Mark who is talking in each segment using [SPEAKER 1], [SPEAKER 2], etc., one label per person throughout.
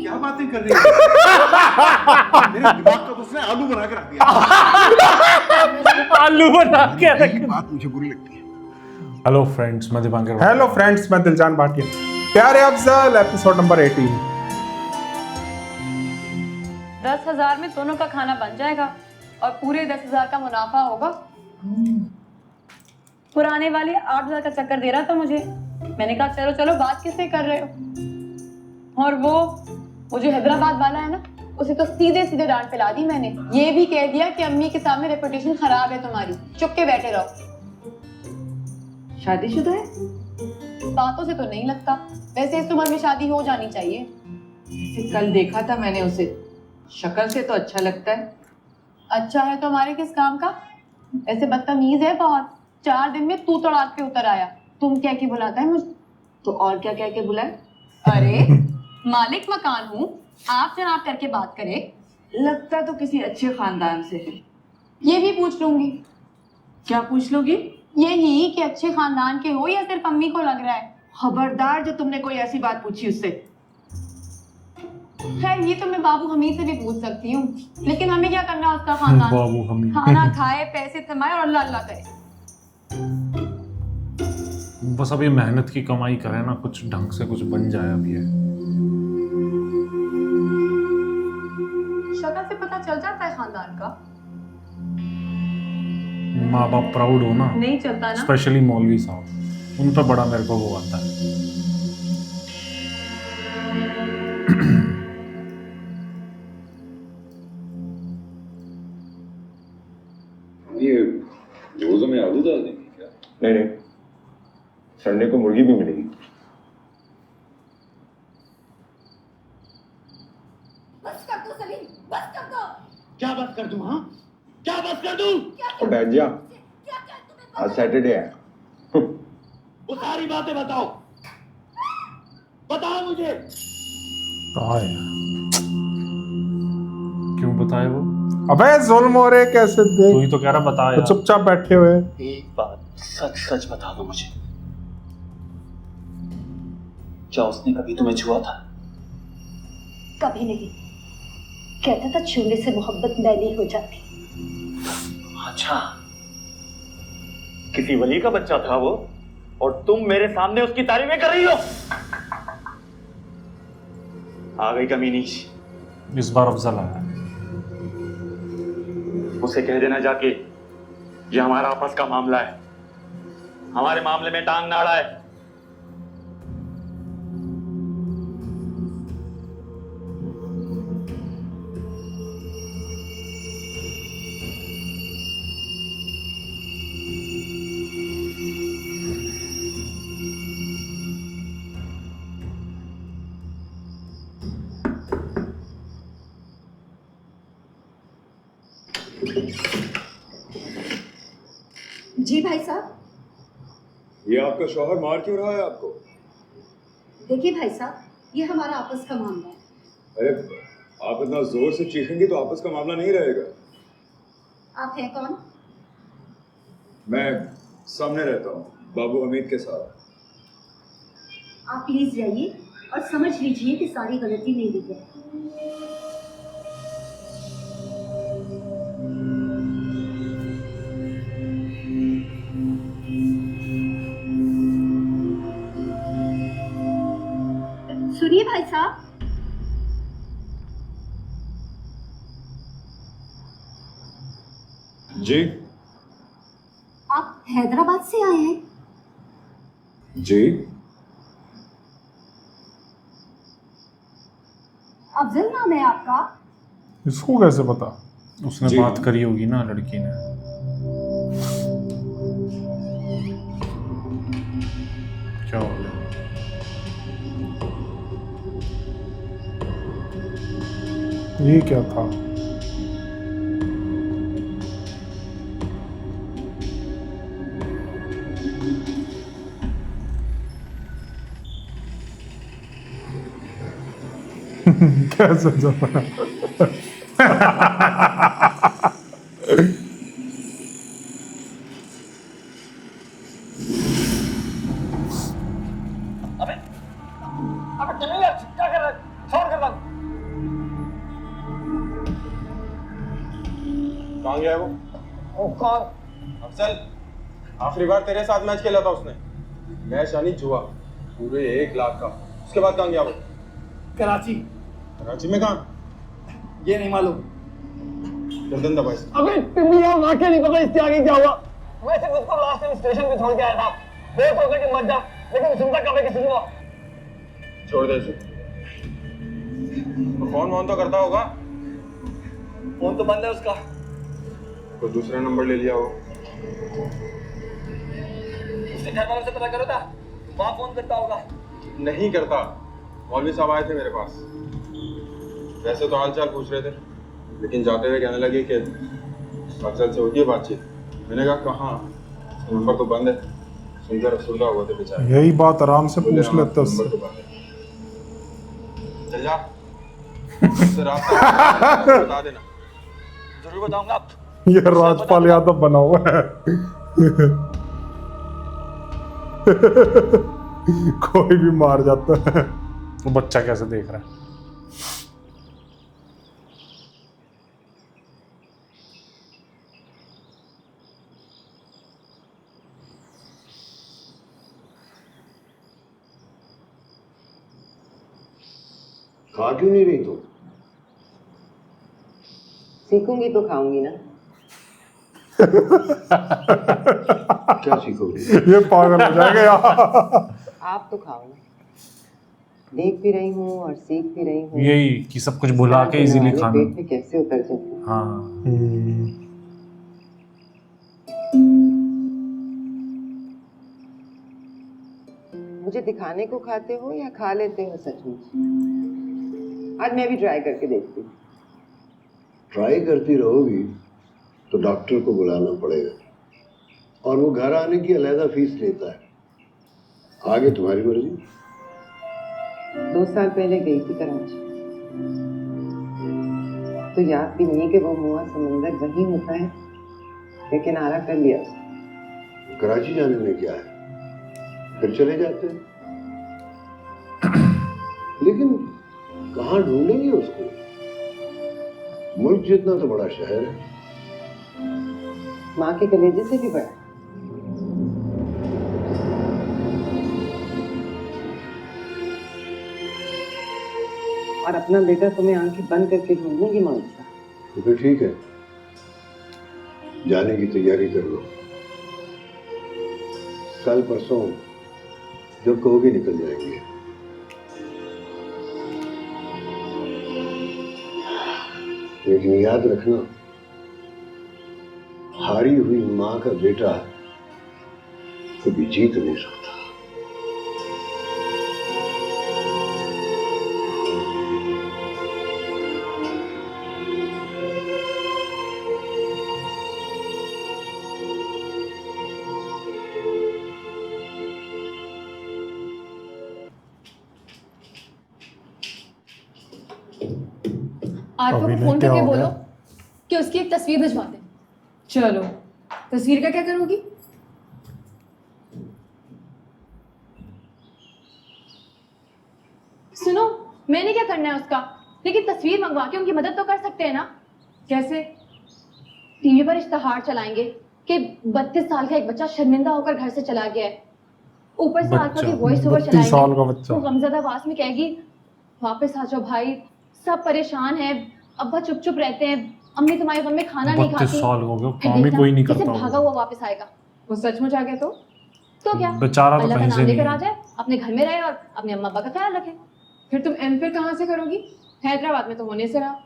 [SPEAKER 1] क्या बातें कर रही है? मेरे दिमाग का तो उसने आलू बना के रख दिया।
[SPEAKER 2] आलू बना के रख।
[SPEAKER 1] यही बात मुझे बुरी लगती है।
[SPEAKER 2] हेलो फ्रेंड्स, मैं दीपांकर।
[SPEAKER 3] हेलो फ्रेंड्स, मैं दिलजान भाटिया। प्यारे अफजल, एपिसोड नंबर 18।
[SPEAKER 4] 10,000 में दोनों का खाना बन जाएगा और पूरे 10,000 का मुनाफा होगा। पुराने वाले 8,000 का चक्कर दे रहा था मुझे। मैंने कहा चलो चलो, बात किससे कर रहे हो? और वो जो हैदराबाद वाला है ना, उसे तो सीधे सीधे डांट पिला दी मैंने। ये भी कह दिया कि अम्मी के सामने रेपुटेशन खराब है तुम्हारी, चुप के बैठे रहो।
[SPEAKER 5] शादीशुदा है?
[SPEAKER 4] बातों से तो नहीं लगता, वैसे इस उम्र में शादी हो जानी चाहिए।
[SPEAKER 5] जैसे कल देखा था मैंने उसे, शक्ल से तो अच्छा लगता है।
[SPEAKER 4] अच्छा है तो हमारे किस काम का? ऐसे बदतमीज है बहुत। 4 दिन में तू तड़ाक के उतर आया। तुम कह के बुलाता है मुझे?
[SPEAKER 5] तो और क्या कह के बुलाए?
[SPEAKER 4] अरे मालिक मकान हूँ, आप जनाब करके बात करे।
[SPEAKER 5] लगता तो किसी अच्छे खानदान से है।
[SPEAKER 4] ये भी पूछ लूंगी।
[SPEAKER 5] क्या पूछ लोगी?
[SPEAKER 4] यही कि अच्छे खानदान के हो या सिर्फ अम्मी को लग रहा है?
[SPEAKER 5] खबरदार जो तुमने कोई ऐसी बात पूछी उससे।
[SPEAKER 4] खैर ये तो मैं बाबू हमीद से भी पूछ सकती हूँ, लेकिन हमें क्या करना उसका खानदान?
[SPEAKER 2] बाबू हमीद
[SPEAKER 4] खाना खाए, पैसे थमाए और अल्लाह अल्लाह करे।
[SPEAKER 2] बस अब ये मेहनत की कमाई करे ना, कुछ ढंग से कुछ बन जाए। अब ये
[SPEAKER 4] शक्ल से पता चल जाता है खानदान का।
[SPEAKER 2] माँ बाप प्राउड हो ना,
[SPEAKER 4] नहीं चलता ना।
[SPEAKER 2] स्पेशली मौलवी साहब, उन पर बड़ा मेरे को वो आता है।
[SPEAKER 6] ये रोज़ों में आलू डाल देंगे क्या?
[SPEAKER 7] नहीं नहीं, संडे को मुर्गी भी मिलेगी।
[SPEAKER 8] बस कर दो सलीम, बस कर दो।
[SPEAKER 1] क्या बात कर दूं? हाँ, क्या बात कर दूं?
[SPEAKER 7] और बैठ जा,
[SPEAKER 8] क्या क्या तुम्हें
[SPEAKER 7] आज सैटरडे है।
[SPEAKER 1] वो सारी बातें बताओ, बताओ मुझे।
[SPEAKER 2] कहा है? क्यों बताए वो?
[SPEAKER 3] अबे जुल्म हो रहे कैसे
[SPEAKER 2] तू
[SPEAKER 3] देख,
[SPEAKER 2] ही तो कह रहा बताया।
[SPEAKER 3] तो चुपचाप बैठे हुए।
[SPEAKER 9] एक बात सच सच बता दो मुझे, क्या उसने कभी तुम्हें छुआ था?
[SPEAKER 8] कभी नहीं। कहता था छूने से मोहब्बत मैली हो जाती।
[SPEAKER 9] अच्छा, किसी वली का बच्चा था वो, और तुम मेरे सामने उसकी तारीफें कर रही हो? आ गई कमीनी।
[SPEAKER 2] इस बार अफजल आया।
[SPEAKER 9] उसे कह देना जाके ये हमारा आपस का मामला है, हमारे मामले में टांग ना अड़ाए।
[SPEAKER 8] जी भाई साहब।
[SPEAKER 6] ये आपका शौहर मार क्यों रहा है आपको?
[SPEAKER 8] देखिए भाई साहब, ये हमारा आपस का मामला है।
[SPEAKER 6] अरे आप इतना जोर से चीखेंगे तो आपस का मामला नहीं रहेगा।
[SPEAKER 8] आप हैं कौन?
[SPEAKER 6] मैं सामने रहता हूँ बाबू हमीद के साथ।
[SPEAKER 8] आप प्लीज जाइए और समझ लीजिए कि सारी गलती मेरी है। सुनिए भाई साहब,
[SPEAKER 6] जी
[SPEAKER 8] आप हैदराबाद से आए हैं?
[SPEAKER 6] जी,
[SPEAKER 8] अफजल नाम है आपका?
[SPEAKER 3] इसको कैसे पता?
[SPEAKER 2] उसने
[SPEAKER 6] जी।
[SPEAKER 2] बात करी होगी ना लड़की ने। क्या हो गया?
[SPEAKER 3] ये क्या था? कैसे जमा?
[SPEAKER 9] अबे चल यार, क्या कर रहा है? छोड़ कर रहा हूं।
[SPEAKER 3] कहाँ गया है वो कौन? अफजल, आखिरी बार तेरे साथ मैच खेला था उसने। मैच यानी जुआ, पूरे 1 लाख का। उसके बाद कहाँ गया वो?
[SPEAKER 10] कराची।
[SPEAKER 3] कराची में कहाँ?
[SPEAKER 10] ये नहीं मालूम।
[SPEAKER 3] गर्दन दबाई।
[SPEAKER 10] अबे पिंडिया, वाकई नहीं पता इसके आगे क्या हुआ। मैं सिर्फ उसको लास्ट टाइम स्टेशन पे छोड़ के आया था। बेहोश होकर के मर जा, लेकिन सुनता कब है किसी को।
[SPEAKER 3] छोड़ दे इसे। तो फोन तो करता होगा।
[SPEAKER 10] फोन तो बंद है उसका।
[SPEAKER 3] कोई दूसरा नंबर ले लिया हो।
[SPEAKER 10] उसके घर वालों से पता करो था, वहाँ फोन करता होगा।
[SPEAKER 3] नहीं करता। मौलवी साहब आए थे मेरे पास। वैसे तो हाल चाल पूछ रहे थे, लेकिन जाते हुए कहने लगे कि अफजल से होती है बातचीत। मैंने कहा कहाँ, नंबर तो बंद है। सुनकर अफसरदा हुआ थे बेचारे।
[SPEAKER 11] यही बात आराम से पूछ लेते उससे।
[SPEAKER 3] नंबर तो बंद है। चल जा, उससे रास्ता बता देना।
[SPEAKER 10] जरूर बताऊंगा।
[SPEAKER 11] ये राजपाल यादव बना हुआ है। कोई भी मार जाता है।
[SPEAKER 2] वो बच्चा कैसे देख रहा है।
[SPEAKER 1] खा क्यों नहीं रही तुम?
[SPEAKER 5] सीखूंगी तो खाऊंगी ना।
[SPEAKER 1] क्या सीखोगे?
[SPEAKER 11] ये पागल हो जाएगा यार।
[SPEAKER 5] आप तो खाओ ना। देख भी रही हूँ और सीख भी रही हूँ।
[SPEAKER 2] यही कि सब कुछ भुला के इजीली खाना।
[SPEAKER 5] पेट में कैसे उतर जाते हैं।
[SPEAKER 2] हाँ।
[SPEAKER 5] मुझे दिखाने को खाते हो या खा लेते हो सचमुच? आज मैं भी ट्राई करके देखती हूँ।
[SPEAKER 1] ट्राई करती रहोगी तो डॉक्टर को बुलाना पड़ेगा, और वो घर आने की अलहदा फीस लेता है। आगे तुम्हारी मर्जी।
[SPEAKER 5] 2 साल पहले गई थी कराची, तो याद भी नहीं कि वो मुआ समंदर वही होता है, लेकिन आरा कर लिया उसने।
[SPEAKER 1] कराची जाने में क्या है, फिर चले जाते हैं। लेकिन कहाँ ढूंढेंगे उसको? मुल्क जितना तो बड़ा शहर है।
[SPEAKER 5] माँ के कलेजे से भी बड़ा। और अपना बेटा तुम्हें आंखें बंद करके ढूंढूंगी मौलवी साहब।
[SPEAKER 1] तो फिर ठीक है, जाने की तैयारी कर लो। कल परसों जब कहोगे निकल जाएंगे। लेकिन याद रखना, हारी हुई मां का बेटा कभी जीत नहीं सकता।
[SPEAKER 4] आरफा
[SPEAKER 11] अभी
[SPEAKER 4] को
[SPEAKER 11] ने
[SPEAKER 4] फोन
[SPEAKER 11] क्या
[SPEAKER 4] करके
[SPEAKER 11] हो
[SPEAKER 4] बोलो
[SPEAKER 11] गया?
[SPEAKER 4] कि उसकी एक तस्वीर भिजवा दे। चलो, तस्वीर का क्या करोगी? सुनो, मैंने क्या करना है उसका, लेकिन तस्वीर मंगवा के उनकी मदद तो कर सकते हैं ना। कैसे? टीवी पर इश्तहार चलाएंगे कि 32 साल का एक बच्चा शर्मिंदा होकर घर से चला गया है। ऊपर से आरफा की वॉइस ओवर
[SPEAKER 11] 32 साल का
[SPEAKER 4] चलाएंगे।
[SPEAKER 11] बच्चा।
[SPEAKER 4] वो गमज़दा आवाज में कहेगी, वापस आ जाओ भाई, सब परेशान है, अब्बा चुप चुप रहते हैं, अम्मी तुम्हारे गम में खाना नहीं
[SPEAKER 2] 32
[SPEAKER 4] खाती।
[SPEAKER 2] साल हो गए,
[SPEAKER 4] फिर
[SPEAKER 2] काम ही
[SPEAKER 4] देखना,
[SPEAKER 2] कोई नहीं
[SPEAKER 4] कैसे
[SPEAKER 2] करता
[SPEAKER 4] भागा
[SPEAKER 2] होगा।
[SPEAKER 4] हुआ वापस आएगा। वो सचमुच आ गया तो क्या,
[SPEAKER 2] बेचारा तो
[SPEAKER 4] अल्लाह का
[SPEAKER 2] कहीं
[SPEAKER 4] नाम
[SPEAKER 2] से
[SPEAKER 4] लेकर
[SPEAKER 2] नहीं
[SPEAKER 4] आ जाए, अपने घर में रहे और अपने अम्मा अब्बा का ख्याल रखे। फिर तुम एमफिल कहाँ से करोगी? हैदराबाद में तो होने से रहा।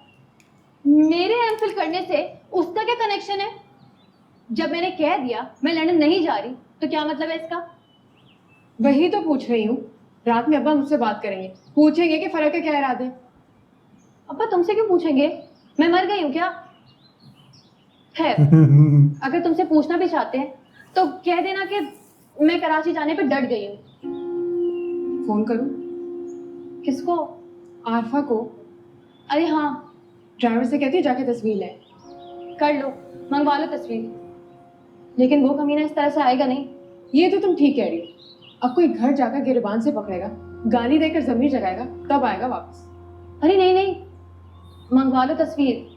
[SPEAKER 4] मेरे एमफिल करने से उसका क्या कनेक्शन है? जब मैंने कह दिया मैं लंदन नहीं जा रही, तो क्या मतलब है इसका?
[SPEAKER 12] वही तो पूछ रही हूँ। रात में अब्बा मुझसे बात करेंगे, पूछेंगे कि फर्क का क्या इरादे।
[SPEAKER 4] अब्बा तुमसे क्यों पूछेंगे? मैं मर गई हूँ क्या? खैर, अगर तुमसे पूछना भी चाहते हैं तो कह देना कि मैं कराची जाने पे डट गई हूँ।
[SPEAKER 12] फोन करूँ?
[SPEAKER 4] किसको?
[SPEAKER 12] आरफा को।
[SPEAKER 4] अरे हाँ,
[SPEAKER 12] ड्राइवर से कहती है जाके तस्वीर ले।
[SPEAKER 4] कर लो, मंगवा लो तस्वीर, लेकिन वो कमीना इस तरह से आएगा नहीं।
[SPEAKER 12] ये तो तुम ठीक कह रही हो। अब कोई घर जाकर गिरबान से पकड़ेगा, गाली देकर जमीर जगाएगा, तब आएगा वापस।
[SPEAKER 4] अरे नहीं नहीं, मंगवा लो तस्वीर,